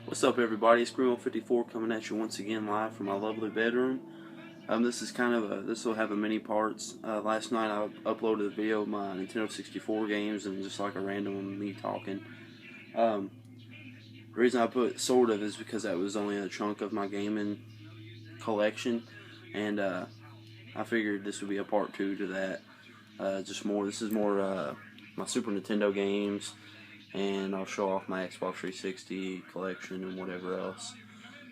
What's up, everybody? It's Screamo54 coming at you once again live from my lovely bedroom. This is this will have a mini parts. Last night I uploaded a video of my Nintendo 64 games and just like a random me talking. The reason I put sort of is because that was only a chunk of my gaming collection, and I figured this would be a part 2 to that. This is more my Super Nintendo games, and I'll show off my Xbox 360 collection and whatever else.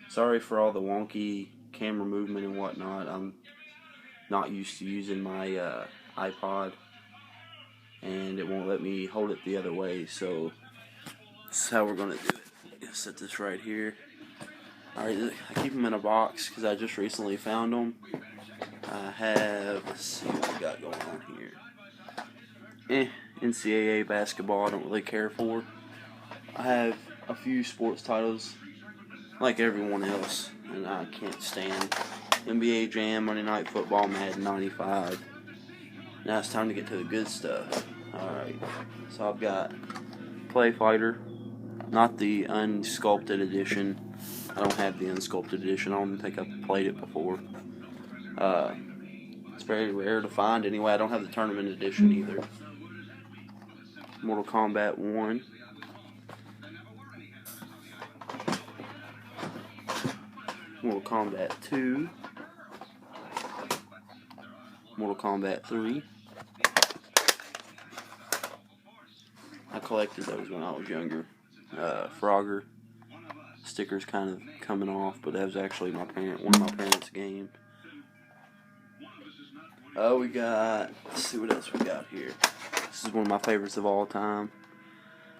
Sorry for all the wonky camera movement and whatnot. I'm not used to using my iPod, and it won't let me hold it the other way, so this is how we're going to do it. Set this right here. Alright, I keep them in a box because I just recently found them. I have, let's see what we got going on here. NCAA basketball I don't really care for. I have a few sports titles like everyone else, and I can't stand NBA Jam, Monday Night Football, Madden 95. Now it's time to get to the good stuff. Alright, so I've got Clay Fighter, not the unsculpted edition. I don't have the unsculpted edition. I don't think I've played it before. It's very rare to find anyway. I don't have the tournament edition either. Mortal Kombat 1. Mortal Kombat 2. Mortal Kombat 3. I collected those when I was younger. Frogger. Stickers kind of coming off, but that was actually one of my parents' games. We got, let's see what else we got here. This is one of my favorites of all time.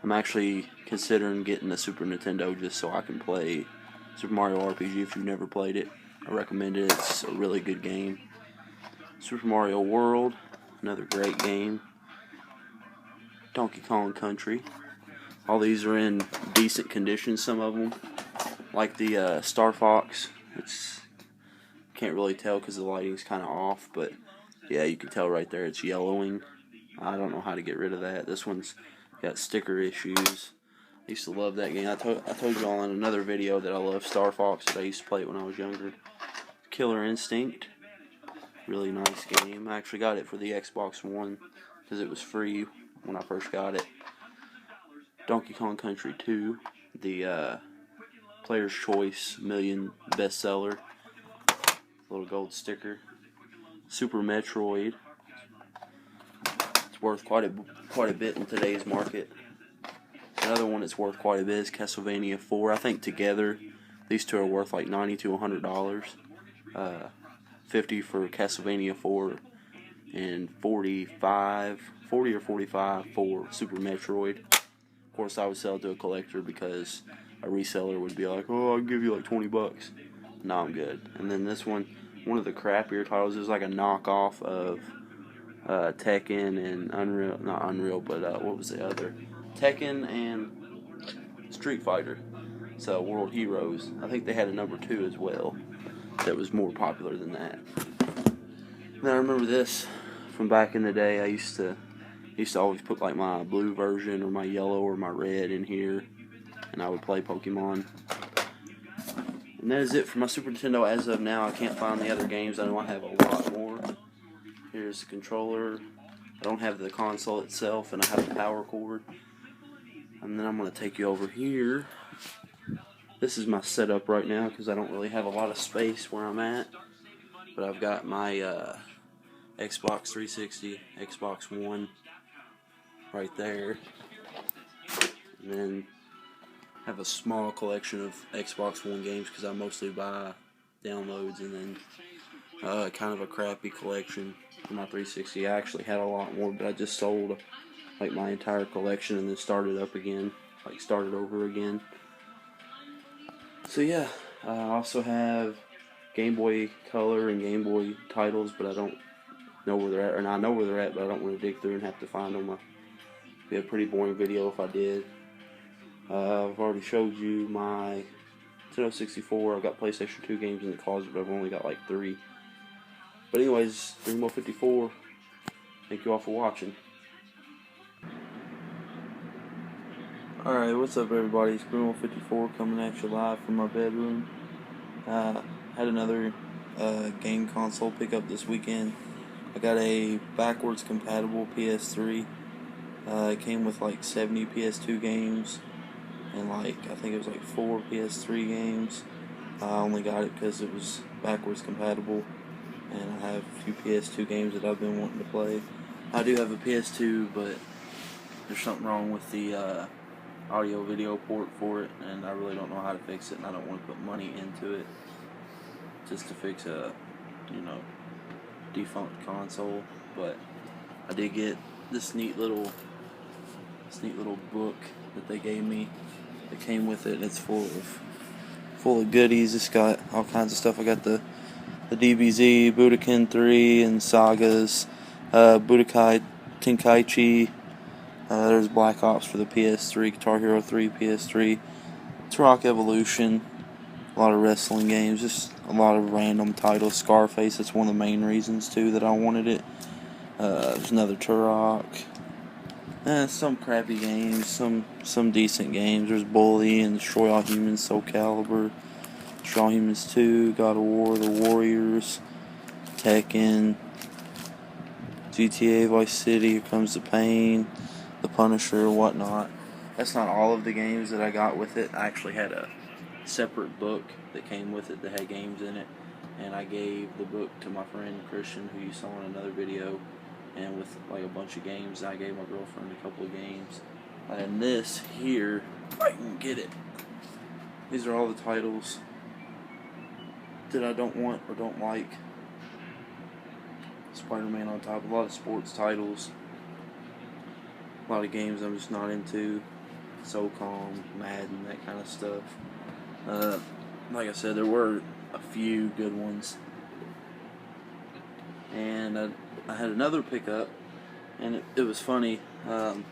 I'm actually considering getting a Super Nintendo just so I can play Super Mario RPG. If you've never played it, I recommend it. It's a really good game. Super Mario World, another great game. Donkey Kong Country. All these are in decent condition, some of them. Like the Star Fox. Can't really tell because the lighting's kind of off, but yeah, you can tell right there it's yellowing. I don't know how to get rid of that. This one's got sticker issues. I used to love that game. I told you all in another video that I love Star Fox, that I used to play it when I was younger. Killer Instinct. Really nice game. I actually got it for the Xbox One because it was free when I first got it. Donkey Kong Country 2. The Player's Choice Million bestseller. Little gold sticker. Super Metroid. It's worth quite a bit in today's market. Another one that's worth quite a bit is Castlevania 4. I think together these two are worth like $90 to $100. $50 for Castlevania 4 and $40 or $45 for Super Metroid. Of course, I would sell it to a collector because a reseller would be like, "Oh, I'll give you like $20." No, I'm good. And then this one of the crappier titles is like a knockoff of Tekken and Unreal, not Unreal, but what was the other? Tekken and Street Fighter. So World Heroes. I think they had a number 2 as well that was more popular than that. Now I remember this from back in the day. I used to always put like my blue version or my yellow or my red in here, and I would play Pokemon. And that is it for my Super Nintendo as of now. I can't find the other games. I know I have a lot more. Here's the controller. I don't have the console itself, and I have a power cord. And then I'm going to take you over here. This is my setup right now because I don't really have a lot of space where I'm at. But I've got my Xbox 360, Xbox One right there. And then I have a small collection of Xbox One games because I mostly buy downloads, and then kind of a crappy collection for my 360. I actually had a lot more, but I just sold like my entire collection and then started up again, like started over again. So yeah, I also have Game Boy Color and Game Boy titles, but I don't know where they're at, and I know where they're at, but I don't want to dig through and have to find them. It'd be a pretty boring video if I did. I've already showed you my Nintendo 64. I've got PlayStation 2 games in the closet, but I've only got like 3. But anyways, Screamo54. Thank you all for watching. Alright, what's up everybody? It's Bruno54 coming at you live from my bedroom. Had another game console pickup this weekend. I got a backwards compatible PS3. It came with like 70 PS2 games and I think it was like 4 PS3 games. I only got it because it was backwards compatible and I have a few PS2 games that I've been wanting to play. I do have a PS2, but there's something wrong with the audio video port for it, and I really don't know how to fix it, and I don't want to put money into it just to fix a defunct console. But I did get this neat little book that they gave me that came with it, and it's full of goodies. It's got all kinds of stuff. I got the DBZ, Budokan 3, and Sagas, Budokai Tenkaichi. There's Black Ops for the PS3, Guitar Hero 3 PS3, Turok Evolution, a lot of wrestling games, just a lot of random titles. Scarface, that's one of the main reasons too that I wanted it. There's another Turok. Some crappy games, some decent games. There's Bully and Destroy All Humans, Soul Calibur, Destroy All Humans 2, God of War, The Warriors, Tekken, GTA Vice City, Here Comes the Pain, The Punisher, whatnot. That's not all of the games that I got with it. I actually had a separate book that came with it that had games in it, and I gave the book to my friend Christian, who you saw in another video, and with like a bunch of games. I gave my girlfriend a couple of games. And this here, if I can get it, these are all the titles that I don't want or don't like. Spider-Man on top, a lot of sports titles, a lot of games I'm just not into, SOCOM, Madden, that kind of stuff. Like I said, there were a few good ones, and I had another pickup, and it was funny. I've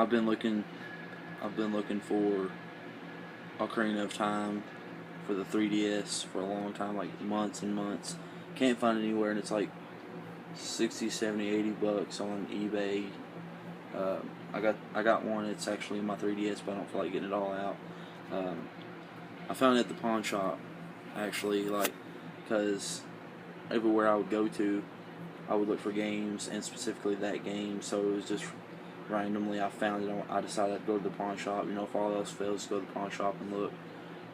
been looking for Ocarina of Time for the 3DS for a long time, like months and months. Can't find it anywhere, and it's like 60, 70, 80 bucks on eBay. I got one. It's actually in my 3DS, but I don't feel like getting it all out. I found it at the pawn shop, actually, because everywhere I would go to, I would look for games, and specifically that game. So it was just randomly I found it. I decided I'd go to the pawn shop. If all else fails, go to the pawn shop and look.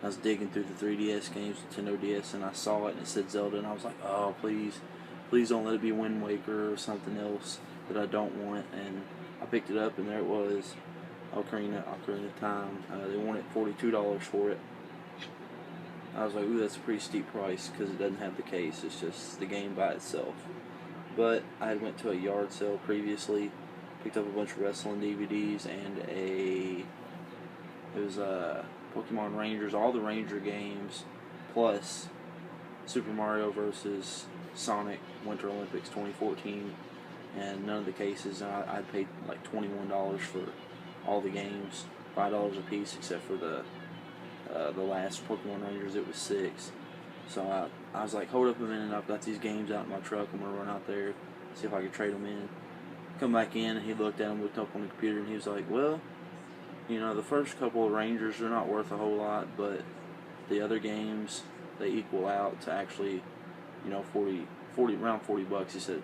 I was digging through the 3DS games, Nintendo DS, and I saw it, and it said Zelda, and I was like, oh, please don't let it be Wind Waker or something else that I don't want. And I picked it up, and there it was, Ocarina of Time. They wanted $42 for it. I was like, ooh, that's a pretty steep price, because it doesn't have the case. It's just the game by itself. But I had went to a yard sale previously, picked up a bunch of wrestling DVDs, and it was Pokemon Rangers, all the Ranger games, plus Super Mario vs. Sonic Winter Olympics 2014, and none of the cases. And I paid like $21 for all the games, $5 a piece, except for the last Pokemon Rangers. It was $6. So I was like, hold up a minute, I've got these games out in my truck. I'm gonna run out there, see if I can trade them in. Come back in, and he looked at them, looked up on the computer, and he was like, well, the first couple of Rangers are not worth a whole lot, but the other games, they equal out to actually, 40 around 40 bucks. He said,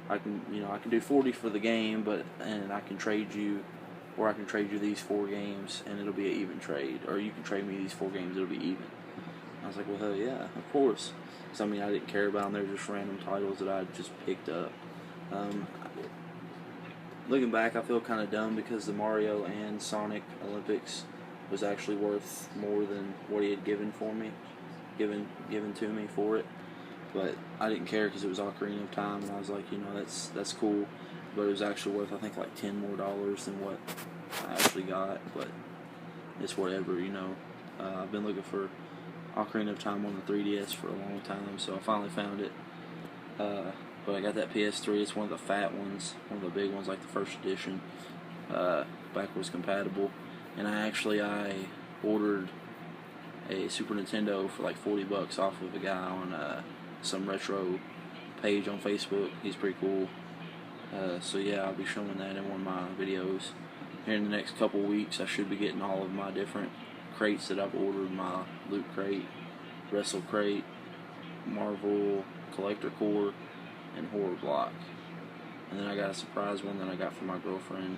I can do 40 for the game, and I can trade you these 4 games, and it'll be an even trade, or you can trade me these 4 games, it'll be even. I was like, well, hell yeah, of course. So I didn't care about them. They were just random titles that I just picked up. Looking back, I feel kind of dumb, because the Mario and Sonic Olympics was actually worth more than what he had given to me for it. But I didn't care, because it was Ocarina of Time, and I was like, that's cool. But it was actually worth, I think, like $10 more than what I actually got. But it's whatever, I've been looking for Ocarina of Time on the 3DS for a long time, so I finally found it. But I got that PS3. It's one of the fat ones, one of the big ones, like the first edition, backwards compatible. And I ordered a Super Nintendo for like 40 bucks off of a guy on some retro page on Facebook. He's pretty cool. So yeah, I'll be showing that in one of my videos. here in the next couple weeks, I should be getting all of my different crates that I've ordered: my Loot Crate, Wrestle Crate, Marvel Collector Core, and Horror Block. And then I got a surprise one that I got from my girlfriend,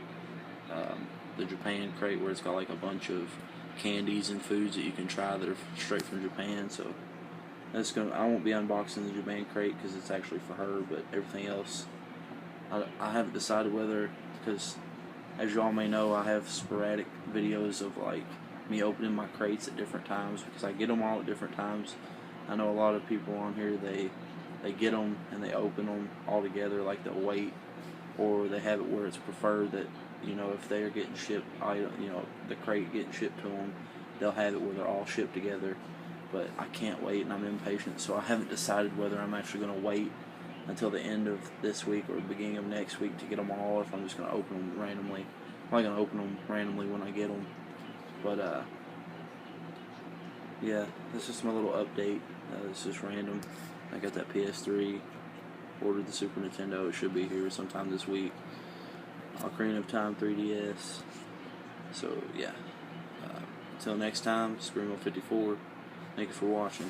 the Japan crate, where it's got like a bunch of candies and foods that you can try that are straight from Japan. So I won't be unboxing the Japan crate because it's actually for her, but everything else, I haven't decided whether, because as y'all may know, I have sporadic videos of like me opening my crates at different times because I get them all at different times. I know a lot of people on here, they get them and they open them all together, like they'll wait, or they have it where it's preferred that, if they're getting shipped, the crate getting shipped to them, they'll have it where they're all shipped together. But I can't wait, and I'm impatient, so I haven't decided whether I'm actually going to wait until the end of this week or the beginning of next week to get them all, or if I'm just going to open them randomly. I'm probably going to open them randomly when I get them. But, yeah, this is my little update. This is random. I got that PS3, ordered the Super Nintendo. It should be here sometime this week. Ocarina of Time 3DS. So, yeah. Until next time, Screamo54. Thank you for watching.